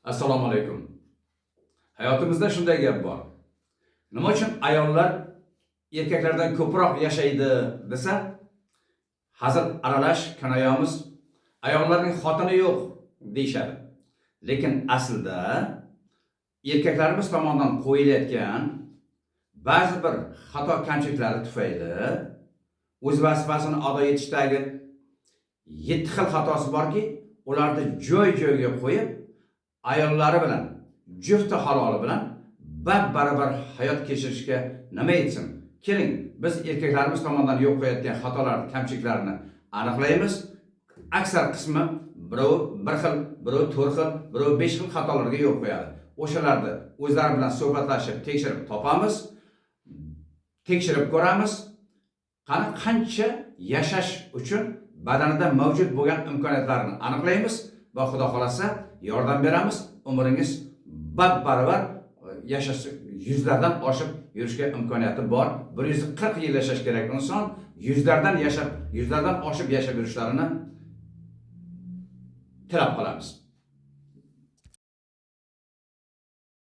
Assalomu alaykum. Hayotimizda shunday gap bor. Nima uchun ayollar erkaklardan ko'proq yashaydi desa, hazil aralash kinoyamiz ayollarning xotini yo'q deyshadi. Lekin aslida erkaklarimiz tomonidan qo'yilayotgan ba'zi bir xato kamchiliklari tufayli o'z vazifasini ado etishdagi 7 xil xatosi borki, ularni joy-joyiga qo'yib, ayollari bilan, jufti haloli bilan bab-baravar hayot kechirishga nima etsin? Keling, biz erkaklarimiz tomonidan yo'l qo'yayotgan xatolar, kamchiliklarni aniqlaymiz. Aksar qismi birov 1 xil, birov 4 xil, birov 5 xil xatolarga yo'l qo'yadi. O'shalarni o'zlari bilan suhbatlashib, tekshirib topamiz, tekshirib ko'ramiz. Qancha yashash uchun badanida mavjud bo'lgan imkoniyatlarni aniqlaymiz va xudo xolasa yordam beramiz. Umringiz bab-baravar yashash, yuzlardan oshib yurishga imkoniyati bor. 140 yil yashash kerak inson, yuzlardan oshib yashab yurishlarini tilab qolamiz.